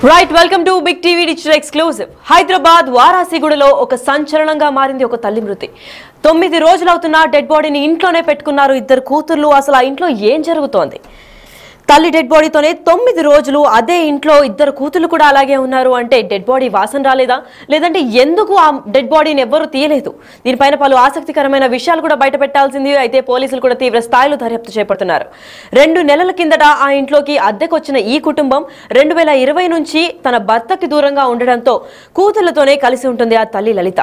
Right welcome to big TV digital exclusive. Hyderabad వారాసిగూడలో ఒక సంచలనంగా మారింది ఒక తల్లి మృతి. 9 రోజులవుతున్న డెడ్ బాడీని ఇంట్లోనే పెట్టుకున్నారు ఇద్దరు కూతుర్లు. అసలు ఆ ఇంట్లో ఏం జరుగుతోంది? తల్లి డెడ్ బాడీతోనే 9 రోజులు అదే ఇంట్లో ఇద్దరు కూతుర్లు కూడా అలాగే ఉన్నారు అంటే డెడ్ బాడీ వాసన రాలేదా, లేదంటే ఎందుకు ఆ డెడ్ బాడీని ఎవ్వరూ తీయలేదు? దీనిపైన పలు ఆసక్తికరమైన విషయాలు కూడా బయట పెట్టాల్సింది. అయితే పోలీసులు కూడా తీవ్ర స్థాయిలో దర్యాప్తు చేపడుతున్నారు. 2 నెలల కిందట ఆ ఇంట్లోకి అద్దెకొచ్చిన ఈ కుటుంబం 2020 నుంచి తన భర్తకి దూరంగా ఉండడంతో కూతుళ్లతోనే కలిసి ఉంటుంది ఆ తల్లి లలిత.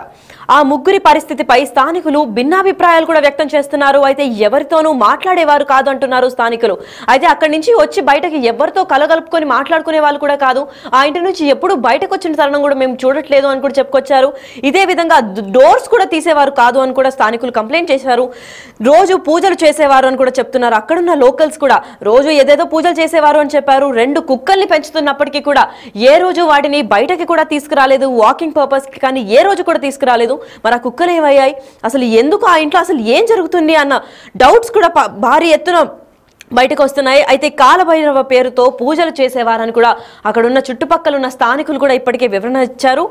ఆ ముగ్గురి పరిస్థితిపై స్థానికులు భిన్నాభిప్రాయాలు కూడా వ్యక్తం చేస్తున్నారు. అయితే ఎవరితోనూ మాట్లాడేవారు కాదు అంటున్నారు స్థానికులు. అయితే అక్కడి నుంచి వచ్చి బయటకి ఎవరితో కలగలుపుకొని మాట్లాడుకునే వాళ్ళు కూడా కాదు. ఆ ఇంటి నుంచి ఎప్పుడు బయటకు వచ్చిన తరుణం కూడా మేము చూడట్లేదు అని కూడా చెప్పుకొచ్చారు. ఇదే విధంగా డోర్స్ కూడా తీసేవారు కాదు అని కూడా స్థానికులు కంప్లైంట్ చేశారు. రోజు పూజలు చేసేవారు అని కూడా చెప్తున్నారు. అక్కడున్న లోకల్స్ కూడా రోజు ఏదేదో పూజలు చేసేవారు అని చెప్పారు. 2 కుక్కల్ని పెంచుతున్నప్పటికీ కూడా ఏ రోజు వాటిని బయటకి కూడా తీసుకురాలేదు, వాకింగ్ పర్పస్ కి కానీ ఏ రోజు కూడా తీసుకురాలేదు. మరి ఆ కుక్కలు ఏమయ్యాయి, అసలు ఎందుకు ఆ ఇంట్లో అసలు ఏం జరుగుతుంది అన్న డౌట్స్ కూడా భారీ ఎత్తున బయటకు వస్తున్నాయి. అయితే కాలభైరవ పేరుతో పూజలు చేసేవారని కూడా అక్కడున్న చుట్టుపక్కల ఉన్న స్థానికులు కూడా ఇప్పటికే వివరణ ఇచ్చారు.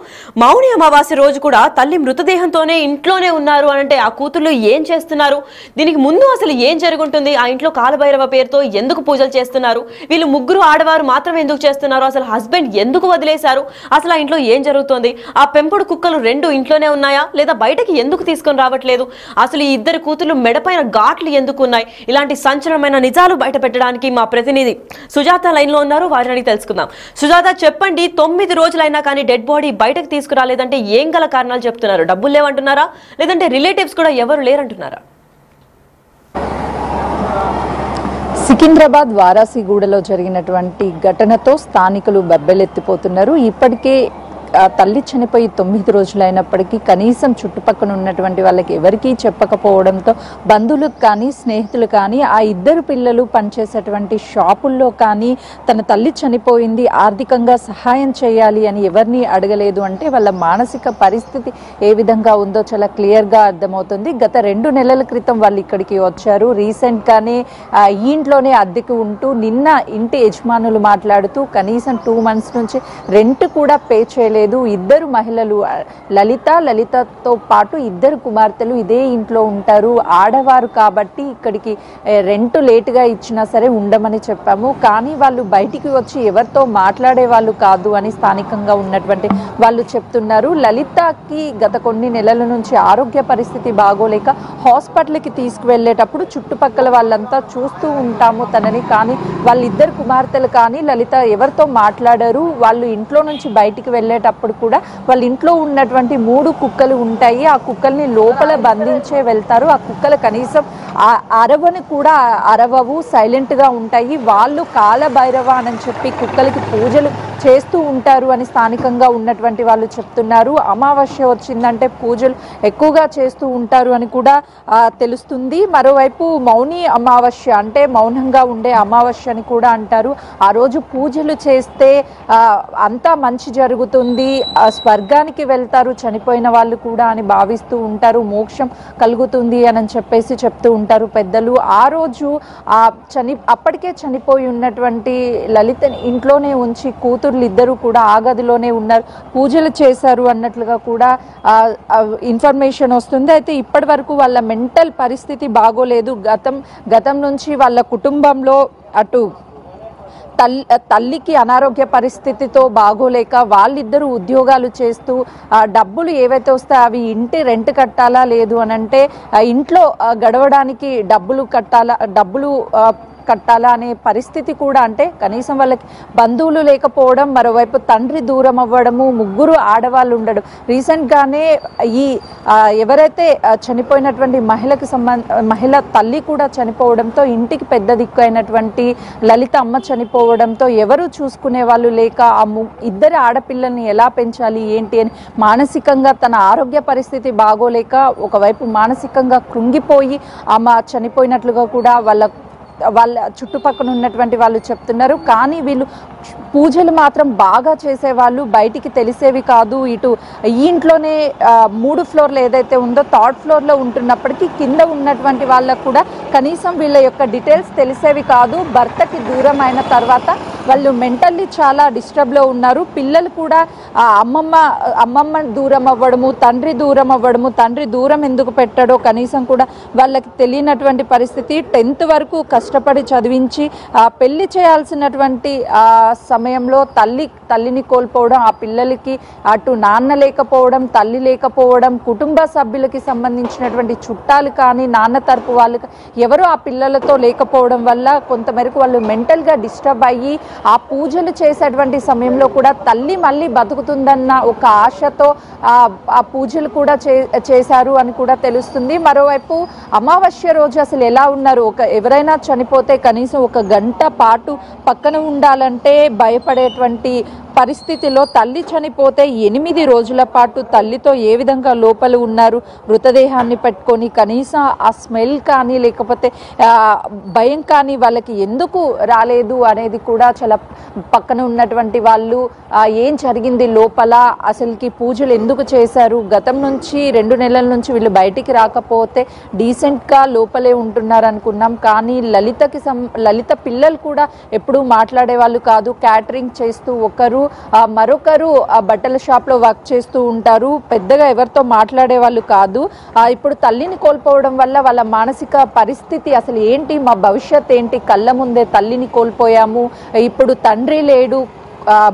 మౌని అమావాస్య రోజు కూడా తల్లి మృతదేహంతోనే ఇంట్లోనే ఉన్నారు అనంటే ఆ కూతుర్లు ఏం చేస్తున్నారు? దీనికి ముందు అసలు ఏం జరుగుతుంది? ఆ ఇంట్లో కాలభైరవ పేరుతో ఎందుకు పూజలు చేస్తున్నారు? వీళ్ళు ముగ్గురు ఆడవారు మాత్రమే ఎందుకు చేస్తున్నారు? అసలు హస్బెండ్ ఎందుకు వదిలేశారు? అసలు ఆ ఇంట్లో ఏం జరుగుతుంది? ఆ పెంపుడు కుక్కలు 2 ఇంట్లోనే ఉన్నాయా, లేదా బయటకి ఎందుకు తీసుకొని రావట్లేదు? అసలు ఈ ఇద్దరు కూతుర్లు మెడపైన ఘాట్లు ఎందుకు ఉన్నాయి? ఇలాంటి సంచలనమైన నిజాలు బయట పెట్టడానికి మా ప్రతినిధి సుజాత లైన్ లో ఉన్నారు. వారిని తెలుసుకుందాం. సుజాత, చెప్పండి, 9 రోజులైనా కానీ డెడ్ బాడీ బయటకు తీసుకురాలేదంటే ఏం గల కారణాలు చెప్తున్నారు? డబ్బులు లేవంటున్నారా, లేదంటే రిలేటివ్స్ కూడా ఎవరు లేరంటున్నారా? సికింద్రాబాద్ వారాసిగూడలో జరిగినటువంటి ఘటనతో స్థానికులు బెబ్బెలెత్తిపోతున్నారు. ఇప్పటికే తల్లి చనిపోయి 9 రోజులైనప్పటికీ కనీసం చుట్టుపక్కల ఉన్నటువంటి వాళ్ళకి ఎవరికీ చెప్పకపోవడంతో బంధువులకు కానీ స్నేహితులు కానీ ఆ ఇద్దరు పిల్లలు పనిచేసేటువంటి షాపుల్లో కానీ తన తల్లి చనిపోయింది, ఆర్థికంగా సహాయం చేయాలి అని ఎవరిని అడగలేదు. అంటే వాళ్ళ మానసిక పరిస్థితి ఏ విధంగా ఉందో చాలా క్లియర్గా అర్థమవుతుంది. గత 2 నెలల క్రితం వాళ్ళు ఇక్కడికి వచ్చారు. రీసెంట్గానే ఈ ఇంట్లోనే అద్దెకు ఉంటూ నిన్న ఇంటి యజమానులు మాట్లాడుతూ కనీసం 2 months నుంచి రెంట్ కూడా పే చేయలేదు. ఇద్దరు మహిళలు లలితతో పాటు 2 కుమార్తెలు ఇదే ఇంట్లో ఉంటారు. ఆడవారు కాబట్టి ఇక్కడికి రెంట్ లేటుగా ఇచ్చినా సరే ఉండమని చెప్పాము. కానీ వాళ్ళు బయటికి వచ్చి ఎవరితో మాట్లాడే వాళ్ళు కాదు అని స్థానికంగా ఉన్నటువంటి వాళ్ళు చెప్తున్నారు. లలితకి గత కొన్ని నెలల నుంచి ఆరోగ్య పరిస్థితి బాగోలేక హాస్పిటల్కి తీసుకువెళ్ళేటప్పుడు చుట్టుపక్కల వాళ్ళంతా చూస్తూ ఉంటాము తనని. కానీ వాళ్ళిద్దరు కుమార్తెలు కానీ లలిత ఎవరితో మాట్లాడారు. వాళ్ళు ఇంట్లో నుంచి బయటికి వెళ్ళేటప్పుడు కూడా వాళ్ళ ఇంట్లో ఉన్నటువంటి 3 కుక్కలు ఉంటాయి. ఆ కుక్కల్ని లోపల బంధించే వెళ్తారు. ఆ కుక్కలు కనీసం అరవని కూడా అరవవు, సైలెంట్ గా ఉంటాయి. వాళ్ళు కాలభైరవ అని చెప్పి కుక్కలకి పూజలు చేస్తూ ఉంటారు అని స్థానికంగా ఉన్నటువంటి వాళ్ళు చెప్తున్నారు. అమావాస్య వచ్చిందంటే పూజలు ఎక్కువగా చేస్తూ ఉంటారు అని కూడా తెలుస్తుంది. మరోవైపు మౌని అమావాస్య అంటే మౌనంగా ఉండే అమావాస్య అని కూడా అంటారు. ఆ రోజు పూజలు చేస్తే అంతా మంచి జరుగుతుంది, స్వర్గానికి వెళ్తారు చనిపోయిన వాళ్ళు కూడా అని భావిస్తూ ఉంటారు, మోక్షం కలుగుతుంది అని చెప్పేసి చెప్తూ ఉంటారు పెద్దలు. ఆ రోజు అప్పటికే చనిపోయి ఉన్నటువంటి లలితని ఇంట్లోనే ఉంచి కూతుర్లు ఇద్దరు కూడా ఆ గదిలోనే ఉన్నారు, పూజలు చేశారు అన్నట్లుగా కూడా ఇన్ఫర్మేషన్ వస్తుంది. అయితే ఇప్పటి వరకు వాళ్ళ మెంటల్ పరిస్థితి బాగోలేదు. గతం నుంచి వాళ్ళ కుటుంబంలో అటు తల్లికి అనారోగ్య పరిస్థితితో బాగోలేక వాళ్ళిద్దరూ ఉద్యోగాలు చేస్తూ డబ్బులు ఏవైతే వస్తాయో అవి ఇంటి రెంట్ కట్టాలా లేదు అని అంటే ఇంట్లో గడవడానికి డబ్బులు కట్టాలా అనే పరిస్థితి కూడా, అంటే కనీసం వాళ్ళకి బంధువులు లేకపోవడం, మరోవైపు తండ్రి దూరం అవ్వడము, 3 ఆడవాళ్ళు ఉండడం. రీసెంట్గానే ఈ ఎవరైతే చనిపోయినటువంటి మహిళ తల్లి కూడా చనిపోవడంతో ఇంటికి పెద్ద దిక్కు అయినటువంటి లలిత అమ్మ చనిపోవడంతో ఎవరు చూసుకునే వాళ్ళు లేక ఆ 2 ఆడపిల్లల్ని ఎలా పెంచాలి ఏంటి అని మానసికంగా తన ఆరోగ్య పరిస్థితి బాగోలేక ఒకవైపు మానసికంగా కృంగిపోయి ఆమె చనిపోయినట్లుగా కూడా వాళ్ళ చుట్టుపక్కల ఉన్నటువంటి వాళ్ళు చెప్తున్నారు. కానీ వీళ్ళు పూజలు మాత్రం బాగా చేసేవాళ్ళు, బయటికి తెలిసేవి కాదు. ఇటు ఈ ఇంట్లోనే 3 ఫ్లోర్లు ఏదైతే ఉందో 3rd ఫ్లోర్లో ఉంటున్నప్పటికీ కింద ఉన్నటువంటి వాళ్ళకు కూడా కనీసం వీళ్ళ యొక్క డీటెయిల్స్ తెలిసేవి కాదు. భర్తకి దూరం అయిన తర్వాత వాళ్ళు మెంటల్లీ చాలా డిస్టర్బ్లో ఉన్నారు. పిల్లలు కూడా అమ్మమ్మ దూరం అవ్వడము, తండ్రి దూరం అవ్వడము, తండ్రి దూరం ఎందుకు పెట్టాడో కనీసం కూడా వాళ్ళకి తెలియనటువంటి పరిస్థితి. 10th వరకు కష్టపడి చదివించి పెళ్లి చేయాల్సినటువంటి సమయంలో తల్లిని కోల్పోవడం, ఆ పిల్లలకి అటు నాన్న లేకపోవడం, తల్లి లేకపోవడం, కుటుంబ సభ్యులకి సంబంధించినటువంటి చుట్టాలు కానీ నాన్న తరపు వాళ్ళు ఎవరు ఆ పిల్లలతో లేకపోవడం వల్ల కొంతమేరకు వాళ్ళు మెంటల్గా డిస్టర్బ్ అయ్యి ఆ పూజలు చేసేటువంటి సమయంలో కూడా తల్లి మళ్ళీ బతుకుతుందన్న ఒక ఆశతో ఆ పూజలు కూడా చేశారు అని కూడా తెలుస్తుంది. మరోవైపు అమావాస్య రోజు అసలు ఎలా ఉన్నారు, ఎవరైనా చనిపోతే కనీసం 1 గంట పాటు పక్కన ఉండాలంటే భయపడేటువంటి పరిస్థితిలో తల్లి చనిపోతే 8 రోజుల పాటు తల్లితో ఏ విధంగా లోపల ఉన్నారు, మృతదేహాన్ని పెట్టుకొని కనీసం ఆ స్మెల్ కానీ లేకపోతే భయం కానీ వాళ్ళకి ఎందుకు రాలేదు అనేది కూడా చాలా పక్కన ఉన్నటువంటి వాళ్ళు ఏం జరిగింది లోపల, అసలుకి పూజలు ఎందుకు చేశారు, గతం నుంచి 2 నెలల నుంచి వీళ్ళు బయటికి రాకపోతే డీసెంట్గా లోపలే ఉంటున్నారు అనుకున్నాం. కానీ లలిత పిల్లలు కూడా ఎప్పుడూ మాట్లాడే వాళ్ళు కాదు. క్యాటరింగ్ చేస్తూ మరొకరు బట్టల షాప్లో వర్క్ చేస్తూ ఉంటారు. పెద్దగా ఎవరితో మాట్లాడే వాళ్ళు కాదు. ఇప్పుడు తల్లిని కోల్పోవడం వల్ల వాళ్ళ మానసిక పరిస్థితి అసలు ఏంటి, మా భవిష్యత్ ఏంటి, కళ్ళ ముందే తల్లిని కోల్పోయాము, ఇప్పుడు తండ్రి లేడు,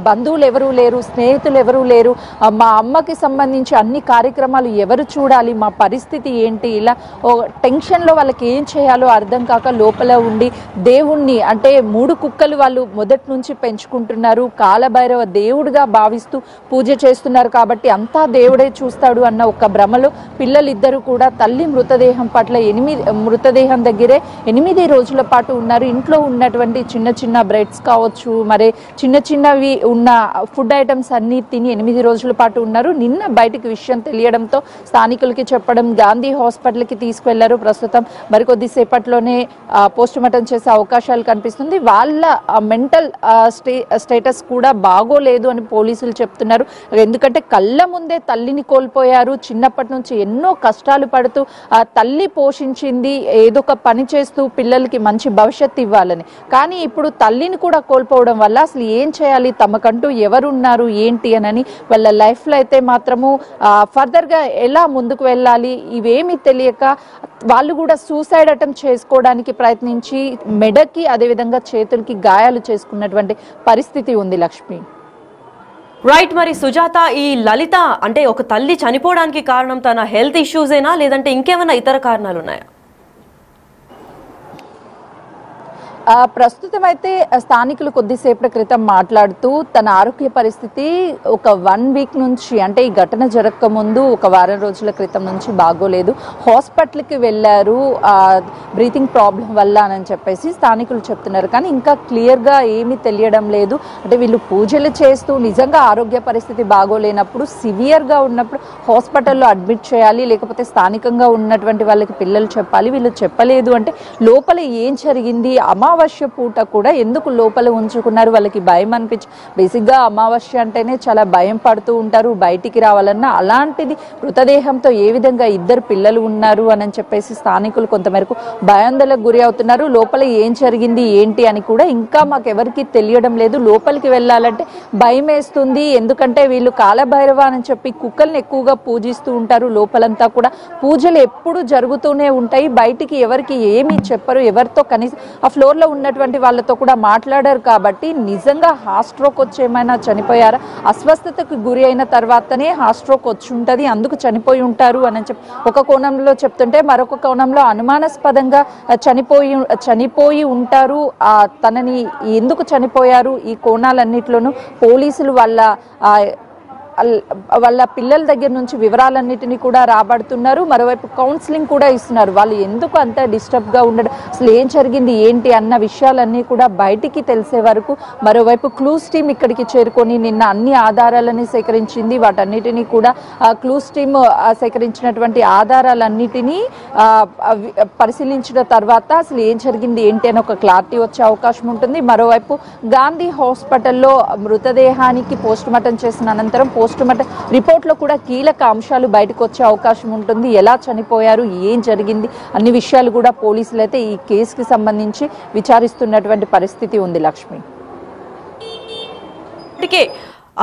బంధువులు ఎవరూ లేరు, స్నేహితులు ఎవరూ లేరు, మా అమ్మకి సంబంధించి అన్ని కార్యక్రమాలు ఎవరు చూడాలి, మా పరిస్థితి ఏంటి, ఇలా టెన్షన్లో వాళ్ళకి ఏం చేయాలో అర్థం కాక లోపల ఉండి దేవుణ్ణి అంటే 3 కుక్కలు వాళ్ళు మొదటి నుంచి పెంచుకుంటున్నారు. కాలభైరవ దేవుడిగా భావిస్తూ పూజ చేస్తున్నారు కాబట్టి అంతా దేవుడే చూస్తాడు అన్న ఒక భ్రమలో పిల్లలిద్దరూ కూడా తల్లి మృతదేహం పట్ల మృతదేహం దగ్గరే 8 రోజుల పాటు ఉన్నారు. ఇంట్లో ఉన్నటువంటి చిన్న బ్రెడ్స్ కావచ్చు, మరి చిన్న ఉన్న ఫుడ్ ఐటమ్స్ అన్ని తిని 8 రోజుల పాటు ఉన్నారు. నిన్న బయటికి విషయం తెలియడంతో స్థానికులకి చెప్పడం గాంధీ హాస్పిటల్కి తీసుకువెళ్లారు. ప్రస్తుతం మరికొద్దిసేపట్లోనే పోస్ట్ మార్టం చేసే అవకాశాలు కనిపిస్తుంది. వాళ్ళ మెంటల్ స్టేటస్ కూడా బాగోలేదు అని పోలీసులు చెప్తున్నారు. ఎందుకంటే కళ్ళ ముందే తల్లిని కోల్పోయారు. చిన్నప్పటి నుంచి ఎన్నో కష్టాలు పడుతూ తల్లి పోషించింది, ఏదో ఒక పని చేస్తూ పిల్లలకి మంచి భవిష్యత్తు ఇవ్వాలని. కానీ ఇప్పుడు తల్లిని కూడా కోల్పోవడం వల్ల అసలు ఏం చేయాలి, తమకంటూ ఎవరున్నారు ఏంటి అని వాళ్ళ లైఫ్లో అయితే మాత్రము ఫర్దర్గా ఎలా ముందుకు వెళ్ళాలి ఇవేమీ తెలియక వాళ్ళు కూడా సూసైడ్ అటెంప్ట్ చేసుకోవడానికి ప్రయత్నించి మెడకి అదేవిధంగా చేతులకి గాయాలు చేసుకున్నటువంటి పరిస్థితి ఉంది. లక్ష్మి రైట్. మరి సుజాత, ఈ లలిత అంటే ఒక తల్లి చనిపోవడానికి కారణం తన హెల్త్ ఇష్యూసేనా లేదంటే ఇంకేమైనా ఇతర కారణాలు ఉన్నాయా? ప్రస్తుతం అయితే స్థానికులు కొద్దిసేపటి క్రితం మాట్లాడుతూ తన ఆరోగ్య పరిస్థితి ఒక 1 వీక్ నుంచి అంటే ఈ ఘటన జరగక ముందు ఒక వారం రోజుల క్రితం నుంచి బాగోలేదు, హాస్పిటల్కి వెళ్ళారు బ్రీతింగ్ ప్రాబ్లం వల్ల అని చెప్పేసి స్థానికులు చెప్తున్నారు. కానీ ఇంకా క్లియర్గా ఏమీ తెలియడం లేదు. అంటే వీళ్ళు పూజలు చేస్తూ నిజంగా ఆరోగ్య పరిస్థితి బాగోలేనప్పుడు సివియర్గా ఉన్నప్పుడు హాస్పిటల్లో అడ్మిట్ చేయాలి, లేకపోతే స్థానికంగా ఉన్నటువంటి వాళ్ళకి పిల్లలు చెప్పాలి. వీళ్ళు చెప్పలేదు అంటే లోపల ఏం జరిగింది, అమావాస్య పూట కూడా ఎందుకు లోపల ఉంచుకున్నారు, వాళ్ళకి భయం అనిపించి బేసిక్గా అమావాస్య అంటేనే చాలా భయం పడుతూ ఉంటారు బయటికి రావాలన్నా. అలాంటిది మృతదేహంతో ఏ విధంగా 2 పిల్లలు ఉన్నారు అని చెప్పేసి స్థానికులు కొంతమేరకు భయాందోళనకు గురి అవుతున్నారు. లోపల ఏం జరిగింది ఏంటి అని కూడా ఇంకా మాకెవరికి తెలియడం లేదు. లోపలికి వెళ్ళాలంటే భయం వేస్తుంది. ఎందుకంటే వీళ్ళు కాలభైరవ అని చెప్పి కుక్కల్ని ఎక్కువగా పూజిస్తూ ఉంటారు. లోపలంతా కూడా పూజలు ఎప్పుడు జరుగుతూనే ఉంటాయి. బయటికి ఎవరికి ఏమీ చెప్పరు, ఎవరితో కనీసం ఆ ఫ్లోర్లో ఉన్నటువంటి వాళ్ళతో కూడా మాట్లాడారు. కాబట్టి నిజంగా హార్ట్ స్ట్రోక్ వచ్చి ఏమైనా చనిపోయారా, అస్వస్థతకు గురి అయిన తర్వాతనే హార్ట్ స్ట్రోక్ వచ్చి ఉంటుంది, అందుకు చనిపోయి ఉంటారు అని చెప్పి ఒక కోణంలో చెప్తుంటే, మరొక కోణంలో అనుమానాస్పదంగా చనిపోయి ఉంటారు. తనని ఎందుకు చనిపోయారు ఈ కోణాలన్నిటిలోనూ పోలీసులు వాళ్ళ పిల్లల దగ్గర నుంచి వివరాలన్నిటినీ కూడా రాబడుతున్నారు. మరోవైపు కౌన్సిలింగ్ కూడా ఇస్తున్నారు. వాళ్ళు ఎందుకు అంత డిస్టర్బ్గా ఉండడం, అసలు ఏం జరిగింది ఏంటి అన్న విషయాలన్నీ కూడా బయటికి తెలిసే వరకు మరోవైపు క్లూస్ టీమ్ ఇక్కడికి చేరుకొని నిన్న అన్ని ఆధారాలని సేకరించింది. వాటన్నిటినీ కూడా క్లూస్ టీమ్ సేకరించినటువంటి ఆధారాలన్నిటినీ పరిశీలించిన తర్వాత అసలు ఏం జరిగింది ఏంటి అని ఒక క్లారిటీ వచ్చే అవకాశం ఉంటుంది. మరోవైపు గాంధీ హాస్పిటల్లో మృతదేహానికి పోస్ట్ మార్టం చేసిన అనంతరం పోస్ట్ మార్టం రిపోర్ట్లో కూడా కీలక అంశాలు బయటకు వచ్చే అవకాశం ఉంటుంది. ఎలా చనిపోయారు, ఏం జరిగింది అన్ని విషయాలు కూడా పోలీసులు అయితే ఈ కేసుకి సంబంధించి విచారిస్తున్నటువంటి పరిస్థితి ఉంది. లక్ష్మి. ఇప్పటికే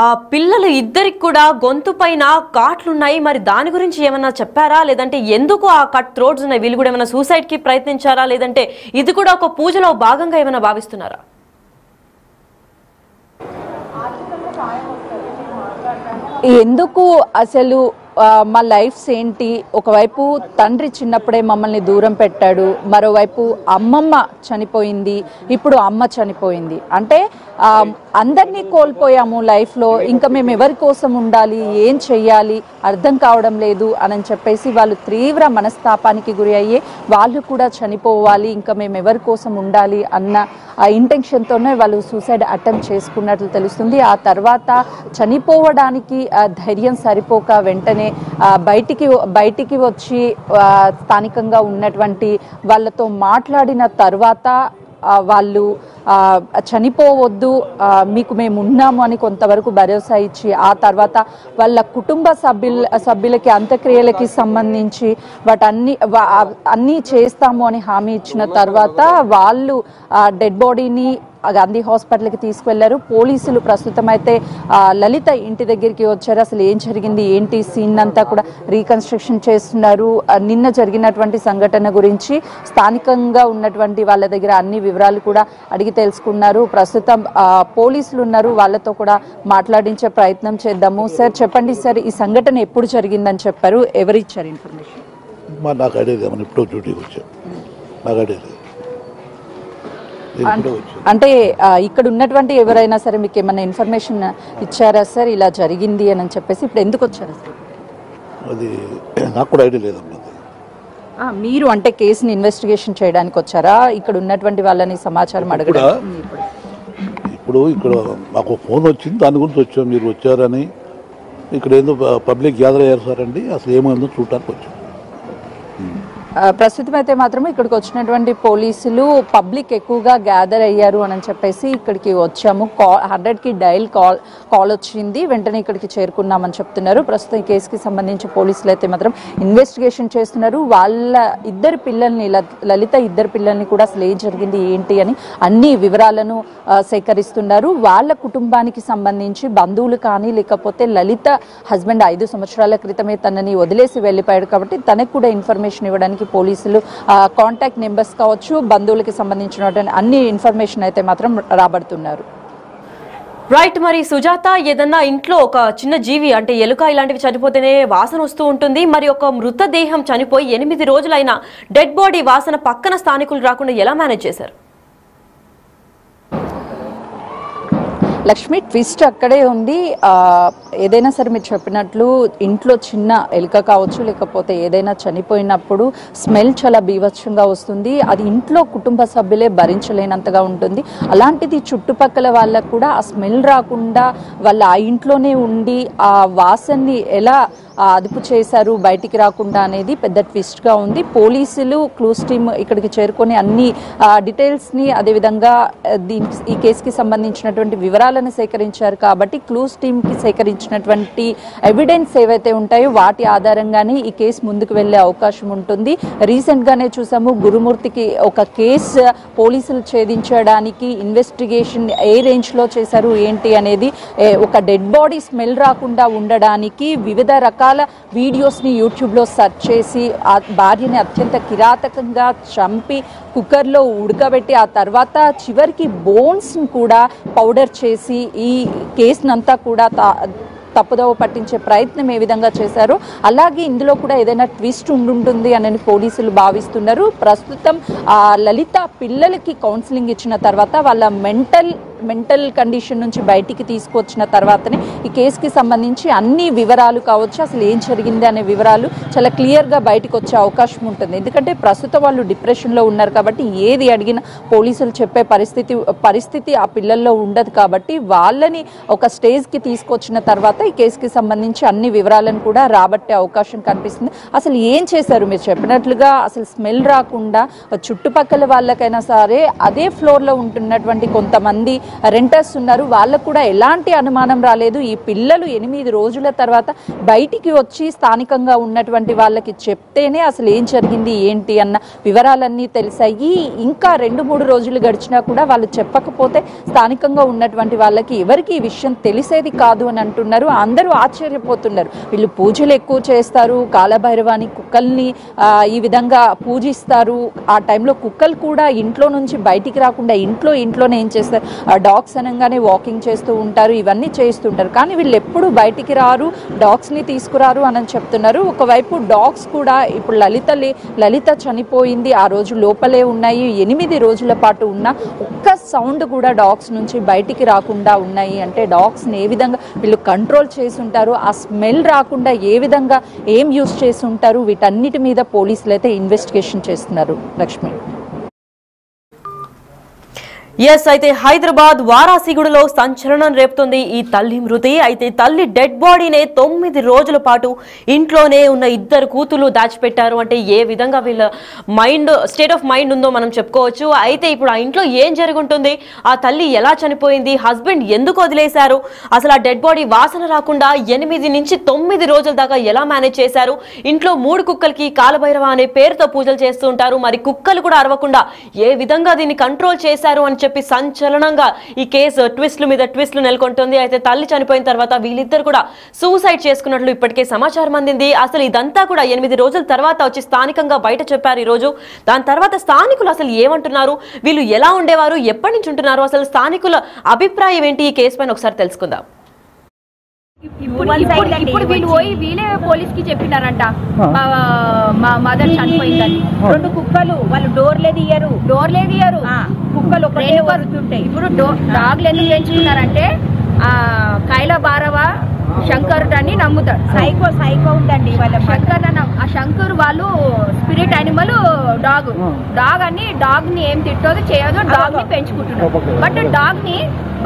ఆ పిల్లలు ఇద్దరికి కూడా గొంతు పైన కాట్లున్నాయి. మరి దాని గురించి ఏమన్నా చెప్పారా, లేదంటే ఎందుకు ఆ కట్ థ్రోట్స్ ఉన్నాయి, వీళ్ళు కూడా ఏమైనా సూసైడ్ కి ప్రయత్నించారా, లేదంటే ఇది కూడా ఒక పూజలో భాగంగా ఏమైనా భావిస్తున్నారా? ఎందుకు అసలు మా లైఫ్స్ ఏంటి, ఒకవైపు తండ్రి చిన్నప్పుడే మమ్మల్ని దూరం పెట్టాడు, మరోవైపు అమ్మమ్మ చనిపోయింది, ఇప్పుడు అమ్మ చనిపోయింది, అంటే అందరినీ కోల్పోయాము లైఫ్లో, ఇంకా మేము ఎవరి కోసం ఉండాలి, ఏం చెయ్యాలి అర్థం కావడం లేదు అని చెప్పేసి వాళ్ళు తీవ్ర మనస్తాపానికి గురి అయ్యి వాళ్ళు కూడా చనిపోవాలి, ఇంకా మేము ఎవరి కోసం ఉండాలి అన్న ఆ ఇంటెన్షన్తోనే వాళ్ళు సూసైడ్ అటెంప్ట్ చేసుకున్నట్లు తెలుస్తుంది. ఆ తర్వాత చనిపోవడానికి ధైర్యం సరిపోక వెంటనే బయటికి వచ్చి స్థానికంగా ఉన్నటువంటి వాళ్ళతో మాట్లాడిన తర్వాత వాళ్ళు చనిపోవద్దు, మీకు మేము ఉన్నాము అని కొంతవరకు భరోసా ఇచ్చి ఆ తర్వాత వాళ్ళ కుటుంబ సభ్యులకి అంత్యక్రియలకి సంబంధించి అన్నీ చేస్తాము అని హామీ ఇచ్చిన తర్వాత వాళ్ళు డెడ్ బాడీని గాంధీ హాస్పిటల్కి తీసుకువెళ్లారు. పోలీసులు ప్రస్తుతం అయితే లలిత ఇంటి దగ్గరికి వచ్చారు. అసలు ఏం జరిగింది ఏంటి సీన్ అంతా కూడా రీకన్స్ట్రక్షన్ చేస్తున్నారు. నిన్న జరిగినటువంటి సంఘటన గురించి స్థానికంగా ఉన్నటువంటి వాళ్ళ దగ్గర అన్ని వివరాలు కూడా అడిగి తెలుసుకున్నారు. ప్రస్తుతం పోలీసులు ఉన్నారు, వాళ్ళతో కూడా మాట్లాడించే ప్రయత్నం చేద్దాము. సార్ చెప్పండి సార్, ఈ సంఘటన ఎప్పుడు జరిగిందని చెప్పారు, ఎవరు ఇచ్చారు ఇన్ఫర్మేషన్? నాకు ఐడియా లేదు, ఇప్పుడు డ్యూటీకి వచ్చాను, నాకు ఐడియా లేదు. అంటే ఇక్కడ ఉన్నటువంటి ఎవరైనా సరే మీకు ఏమైనా ఇన్ఫర్మేషన్ ఇచ్చారా సార్ ఇలా జరిగింది అని చెప్పేసి? ఇప్పుడు ఎందుకు వచ్చారా సార్? అది నాకు కూడా ఐడియా లేదమ్మా. మీరు అంటే కేసుని ఇన్వెస్టిగేషన్ చేయడానికి వచ్చారా, ఇక్కడ ఉన్నటువంటి వాళ్ళని సమాచారం అడగడం? ఇప్పుడు ఇక్కడ మాకు ఫోన్ వచ్చింది, దాని గురించి వచ్చాం, మీరు వచ్చారని. ఇక్కడ ఏదో పబ్లిక్ గ్యాదర్ అయ్యారు సార్ అండి, అసలు ఏమైందో చూడటానికి వచ్చాం. ప్రస్తుతం అయితే మాత్రం ఇక్కడికి వచ్చినటువంటి పోలీసులు పబ్లిక్ ఎక్కువగా గ్యాదర్ అయ్యారు అని చెప్పేసి ఇక్కడికి వచ్చాము, 100కి డయల్ కాల్ వచ్చింది, వెంటనే ఇక్కడికి చేరుకున్నామని చెప్తున్నారు. ప్రస్తుతం ఈ కేసుకి సంబంధించి పోలీసులు అయితే మాత్రం ఇన్వెస్టిగేషన్ చేస్తున్నారు. వాళ్ళ ఇద్దరు పిల్లల్ని, లలిత ఇద్దరు పిల్లల్ని కూడా అసలు ఏం జరిగింది ఏంటి అని అన్ని వివరాలను సేకరిస్తున్నారు. వాళ్ళ కుటుంబానికి సంబంధించి బంధువులు కానీ లేకపోతే లలిత హస్బెండ్ 5 సంవత్సరాల క్రితమే తనని వదిలేసి వెళ్ళిపోయాడు కాబట్టి తనకు కూడా ఇన్ఫర్మేషన్ ఇవ్వడానికి పోలీసులు కాంటాక్ట్ నెంబర్స్ కావచ్చు, బంధువులకి సంబంధించిన అన్ని ఇన్ఫర్మేషన్ అయితే మాత్రం రాబడుతున్నారు. రైట్. మరి సుజాత, ఏదన్నా ఇంట్లో ఒక చిన్న జీవి అంటే ఎలుక ఇలాంటివి చనిపోతేనే వాసన వస్తూ ఉంటుంది. మరి ఒక మృతదేహం చనిపోయి 8 రోజులైన డెడ్ బాడీ వాసన పక్కన స్థానికులు రాకుండా ఎలా మేనేజ్ చేశారు? లక్ష్మి, ట్విస్ట్ అక్కడే ఉంది. ఏదైనా సరే మీరు చెప్పినట్లు ఇంట్లో చిన్న ఎలుక కావచ్చు లేకపోతే ఏదైనా చనిపోయినప్పుడు స్మెల్ చాలా బీభత్సంగా వస్తుంది. అది ఇంట్లో కుటుంబ సభ్యులే భరించలేనంతగా ఉంటుంది. అలాంటిది చుట్టుపక్కల వాళ్ళకు కూడా ఆ స్మెల్ రాకుండా వాళ్ళ ఆ ఇంట్లోనే ఉండి ఆ వాసనని ఎలా అదుపు చేశారు బయటికి రాకుండా అనేది పెద్ద ట్విస్ట్గా ఉంది. పోలీసులు క్లూస్ టీమ్ ఇక్కడికి చేరుకొని అన్ని డీటెయిల్స్ని అదేవిధంగా ఈ కేసుకి సంబంధించినటువంటి వివరాలను సేకరించారు కాబట్టి క్లూస్ టీమ్కి సేకరించినటువంటి ఎవిడెన్స్ ఏవైతే ఉంటాయో వాటి ఆధారంగానే ఈ కేసు ముందుకు వెళ్లే అవకాశం ఉంటుంది. రీసెంట్గానే చూసాము, గురుమూర్తికి ఒక కేసు పోలీసులు ఛేదించడానికి ఇన్వెస్టిగేషన్ ఏ రేంజ్లో చేశారు ఏంటి అనేది, ఒక డెడ్ బాడీ స్మెల్ రాకుండా ఉండడానికి వివిధ రకాల వీడియోస్ని యూట్యూబ్లో సెర్చ్ చేసి ఆ భార్యని అత్యంత కిరాతకంగా చంపి కుక్కర్లో ఉడకబెట్టి ఆ తర్వాత చివరికి బోన్స్ని కూడా పౌడర్ చేసి ఈ కేసునంతా కూడా తప్పుదోవ పట్టించే ప్రయత్నం ఏ విధంగా చేశారో అలాగే ఇందులో కూడా ఏదైనా ట్విస్ట్ ఉండుంటుంది అని పోలీసులు భావిస్తున్నారు. ప్రస్తుతం లలిత పిల్లలకి కౌన్సిలింగ్ ఇచ్చిన తర్వాత వాళ్ళ మెంటల్ కండిషన్ నుంచి బయటికి తీసుకొచ్చిన తర్వాతనే ఈ కేసుకి సంబంధించి అన్ని వివరాలు కావచ్చు, అసలు ఏం జరిగింది అనే వివరాలు చాలా క్లియర్గా బయటకు వచ్చే అవకాశం ఉంటుంది. ఎందుకంటే ప్రస్తుతం వాళ్ళు డిప్రెషన్లో ఉన్నారు కాబట్టి ఏది అడిగినా పోలీసులు చెప్పే పరిస్థితి ఆ పిల్లల్లో ఉండదు కాబట్టి వాళ్ళని ఒక స్టేజ్కి తీసుకొచ్చిన తర్వాత ఈ కేసుకి సంబంధించి అన్ని వివరాలను కూడా రాబట్టే అవకాశం కనిపిస్తుంది. అసలు ఏం చేశారు మీరు చెప్పినట్లుగా, అసలు స్మెల్ రాకుండా చుట్టుపక్కల వాళ్ళకైనా సరే అదే ఫ్లోర్లో ఉంటున్నటువంటి కొంతమంది రెంటర్స్ ఉన్నారు, వాళ్ళకు కూడా ఎలాంటి అనుమానం రాలేదు. ఈ పిల్లలు 8 రోజుల తర్వాత బయటికి వచ్చి స్థానికంగా ఉన్నటువంటి వాళ్ళకి చెప్తేనే అసలు ఏం జరిగింది ఏంటి అన్న వివరాలన్నీ తెలిసాయి. ఇంకా 2-3 రోజులు గడిచినా కూడా వాళ్ళు చెప్పకపోతే స్థానికంగా ఉన్నటువంటి వాళ్ళకి ఎవరికి ఈ విషయం తెలిసేది కాదు అని అంటున్నారు. అందరూ ఆశ్చర్యపోతున్నారు. వీళ్ళు పూజలు ఎక్కువ చేస్తారు, కాలభైరవాని కుక్కల్ని ఈ విధంగా పూజిస్తారు. ఆ టైంలో కుక్కలు కూడా ఇంట్లో నుంచి బయటికి రాకుండా ఇంట్లోనే ఏం చేస్తారు, డాగ్స్ అనగానే వాకింగ్ చేస్తూ ఉంటారు, ఇవన్నీ చేస్తుంటారు. కానీ వీళ్ళు ఎప్పుడు బయటికి రారు, డాగ్స్ని తీసుకురారు అని చెప్తున్నారు. ఒకవైపు డాగ్స్ కూడా ఇప్పుడు లలిత చనిపోయింది, ఆ రోజు లోపలే ఉన్నాయి, 8 రోజుల పాటు ఉన్న ఒక్క సౌండ్ కూడా డాగ్స్ నుంచి బయటికి రాకుండా ఉన్నాయి. అంటే డాగ్స్ని ఏ విధంగా వీళ్ళు కంట్రోల్ చేసి ఉంటారు, ఆ స్మెల్ రాకుండా ఏ విధంగా ఏం యూజ్ చేసి ఉంటారు, వీటన్నిటి మీద పోలీసులు అయితే ఇన్వెస్టిగేషన్ చేస్తున్నారు. లక్ష్మి. అయితే హైదరాబాద్ వారాసిగూడలో సంచలనం రేపుతుంది ఈ తల్లి మృతి. అయితే తల్లి డెడ్ బాడీనే 9 రోజుల పాటు ఇంట్లోనే ఉన్న 2 కూతుళ్ళు దాచిపెట్టారు. అంటే ఏ విధంగా వీళ్ళ స్టేట్ ఆఫ్ మైండ్ ఉందో మనం చెప్పుకోవచ్చు. అయితే ఇప్పుడు ఆ ఇంట్లో ఏం జరుగుంటుంది, ఆ తల్లి ఎలా చనిపోయింది, హస్బెండ్ ఎందుకు వదిలేశారు, అసలు ఆ డెడ్ బాడీ వాసన రాకుండా 8 నుంచి 9 రోజుల దాకా ఎలా మేనేజ్ చేశారు, ఇంట్లో 3 కుక్కలకి కాలభైరవ అనే పేరుతో పూజలు చేస్తూ ఉంటారు, మరి కుక్కలు కూడా అరవకుండా ఏ విధంగా దీన్ని కంట్రోల్ చేశారు అని చెప్పి సంచలనంగా ఈ కేసు ట్విస్ట్ల మీద ట్విస్ట్లు నెలకొంటుంది. అయితే తల్లి చనిపోయిన తర్వాత వీళ్ళిద్దరు కూడా సూసైడ్ చేసుకున్నట్లు ఇప్పటికే సమాచారం అందింది. అసలు ఇదంతా కూడా 8 రోజుల తర్వాత వచ్చి స్థానికంగా బయట చెప్పారు ఈ రోజు. దాని తర్వాత స్థానికులు అసలు ఏమంటున్నారు, వీళ్ళు ఎలా ఉండేవారు, ఎప్పటి నుంచి ఉంటున్నారు, అసలు స్థానికుల అభిప్రాయం ఏంటి ఈ కేసు పైన ఒకసారి తెలుసుకుందాం. ఇప్పుడు వీళ్ళు పోయి వీళ్ళే పోలీస్ కి చెప్పినారంట మా మదర్ చనిపోయిందని. 2 కుక్కలు వాళ్ళు డోర్లే తీయరు కుక్కలు ఒకటే వరుతుంటాయి. ఇప్పుడు డాగ్లు ఎందుకు పెంచుకున్నారంటే కైలా భారవ శంకర్ అని నమ్ముతారు. సైకో ఉందండి వాళ్ళ శంకర్. ఆ శంకర్ వాళ్ళు స్పిరిట్ యానిమల్ డాగ్ అని డాగ్ ని ఏం తిట్టదు చేయదు, డాగ్ ని పెంచుకుంటున్నారు. బట్ డాగ్ ని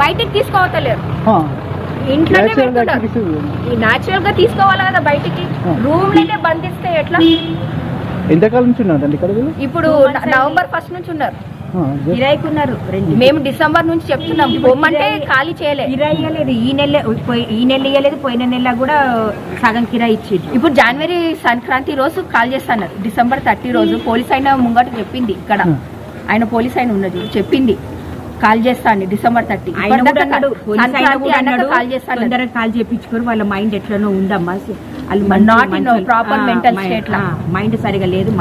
బయటికి తీసుకోవతలేరు, ఇంట్లోనే పెడుతుంటారు. నాచురల్ గా తీసుకోవాలి కదా బయటికి, రూమ్ లోనే బంధిస్తే ఎట్లా? ఎంతకాలం నుంచి ఉన్నారండి ఇక్కడ? ఇప్పుడు నవంబర్ 1 నుంచి ఉన్నారు, కిరాయికున్నారు. మేము డిసెంబర్ నుంచి చెప్తున్నాం పొమ్మంటే ఖాళీ చేయలేదు, కిరాయి ఇవ్వలేదు. ఈ నెల ఇవ్వలేదు, పోయిన నెల కూడా సగం కిరాయి ఇచ్చింది. ఇప్పుడు జనవరి సంక్రాంతి రోజు కాల్ చేస్తున్నారు, డిసెంబర్ 30 రోజు పోలీస్ అయిన ముంగట చెప్పింది. ఇక్కడ ఆయన పోలీస్ అయిన ఉన్నది చెప్పింది కాల్ చేస్తాను డిసెంబర్ 30. కాల్ చేయించుకోరు, వాళ్ళ మైండ్ ఎట్లనో ఉందమ్మా, not in proper mental state law, mind సరిగా లేదు.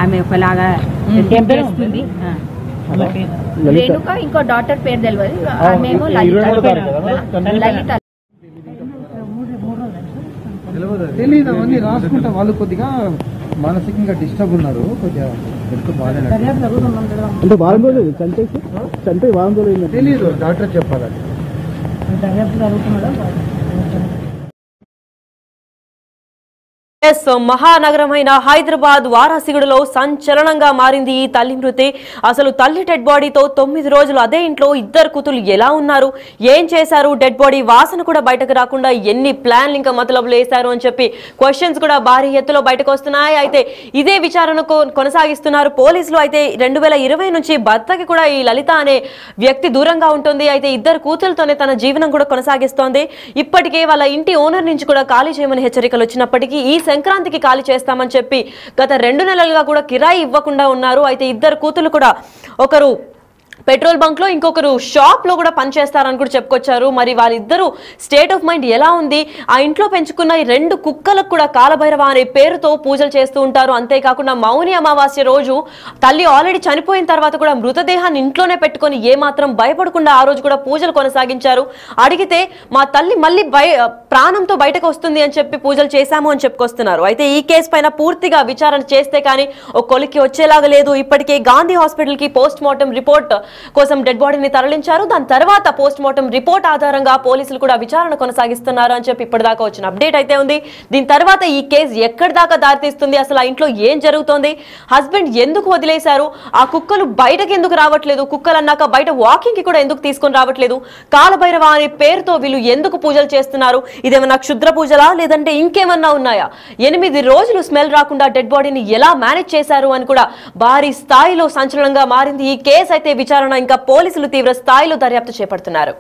ఆమె ఒకలాగా చేస్తుంది. రేణుక ఇంకో డాటర్ పేరు తెలియదు, ఆమెమో లలిత. తెలీదు అవన్నీ రాసుకుంటా. వాళ్ళు కొద్దిగా మానసికంగా డిస్టర్బ్ ఉన్నారు, కొద్దిగా అంటే వారం రోజులు చంపే వారం రోజులు తెలీదు, డాక్టర్ చెప్పాలండి. మహానగరమైన హైదరాబాద్ వారాసిగూడలో సంచలనంగా మారింది ఈ తల్లి మృతి. అసలు తల్లి డెడ్ బాడీతో 9 రోజులు అదే ఇంట్లో 2 కూతురు ఎలా ఉన్నారు, ఏం చేశారు, డెడ్ బాడీ వాసన కూడా బయటకు రాకుండా ఎన్ని ప్లాన్లు ఇంకా మతలబులు వేశారు అని చెప్పి క్వశ్చన్స్ కూడా భారీ ఎత్తులో బయటకు వస్తున్నాయి. అయితే ఇదే విచారణ కొనసాగిస్తున్నారు పోలీసులు. అయితే 2020 నుంచి భర్తకి కూడా ఈ లలిత అనే వ్యక్తి దూరంగా ఉంటుంది. అయితే 2 కూతురులతోనే తన జీవనం కూడా కొనసాగిస్తోంది. ఇప్పటికే వాళ్ళ ఇంటి ఓనర్ నుంచి కూడా ఖాళీ చేయమని హెచ్చరికలు వచ్చినప్పటికీ ఈ సంక్రాంతికి ఖాళీ చేస్తామని చెప్పి గత 2 నెలలుగా కూడా కిరాయి ఇవ్వకుండా ఉన్నారు. అయితే 2 కూతురు కూడా ఒకరు పెట్రోల్ బంక్ లో, ఇంకొకరు షాప్ లో కూడా పనిచేస్తారని కూడా చెప్పుకొచ్చారు. మరి వాళ్ళిద్దరూ స్టేట్ ఆఫ్ మైండ్ ఎలా ఉంది, ఆ ఇంట్లో పెంచుకున్న ఈ 2 కుక్కలకు కూడా కాలభైరవ అనే పేరుతో పూజలు చేస్తూ ఉంటారు. అంతేకాకుండా మౌని అమావాస్య రోజు తల్లి ఆల్రెడీ చనిపోయిన తర్వాత కూడా మృతదేహాన్ని ఇంట్లోనే పెట్టుకొని ఏమాత్రం భయపడకుండా ఆ రోజు కూడా పూజలు కొనసాగించారు. అడిగితే మా తల్లి మళ్ళీ ప్రాణంతో బయటకు వస్తుంది అని చెప్పి పూజలు చేశాము అని చెప్పుకొస్తున్నారు. అయితే ఈ కేసు పైన పూర్తిగా విచారణ చేస్తే కానీ ఒక కొలికి వచ్చేలాగా లేదు. ఇప్పటికే గాంధీ హాస్పిటల్ కి పోస్ట్ మార్టం రిపోర్ట్ కోసం డెడ్ బాడీని తరలించారు. దాని తర్వాత పోస్ట్ మార్టం రిపోర్ట్ ఆధారంగా పోలీసులు కూడా విచారణ కొనసాగిస్తున్నారు అని చెప్పి ఇప్పటిదాకా వచ్చిన అప్డేట్ అయితే ఉంది. దీని తర్వాత ఈ కేసు ఎక్కడి దాకా దారితీస్తుంది, అసలు ఆ ఇంట్లో ఏం జరుగుతోంది, హస్బెండ్ ఎందుకు వదిలేశారు, ఆ కుక్కలు బయటకు ఎందుకు రావట్లేదు, కుక్కలు అన్నాక బయట వాకింగ్ కి కూడా ఎందుకు తీసుకొని రావట్లేదు, కాలభైరవ అనే పేరుతో వీళ్ళు ఎందుకు పూజలు చేస్తున్నారు, ఇదేమన్నా క్షుద్ర పూజలా లేదంటే ఇంకేమన్నా ఉన్నాయా? 8 రోజులు స్మెల్ రాకుండా డెడ్ బాడీని ఎలా మేనేజ్ చేశారు అని కూడా భారీ స్థాయిలో సంచలనంగా మారింది. ఈ కేసు అయితే విచారణ ఇంకా పోలీసులు తీవ్ర స్థాయిలో దర్యాప్తు చేపడుతున్నారు.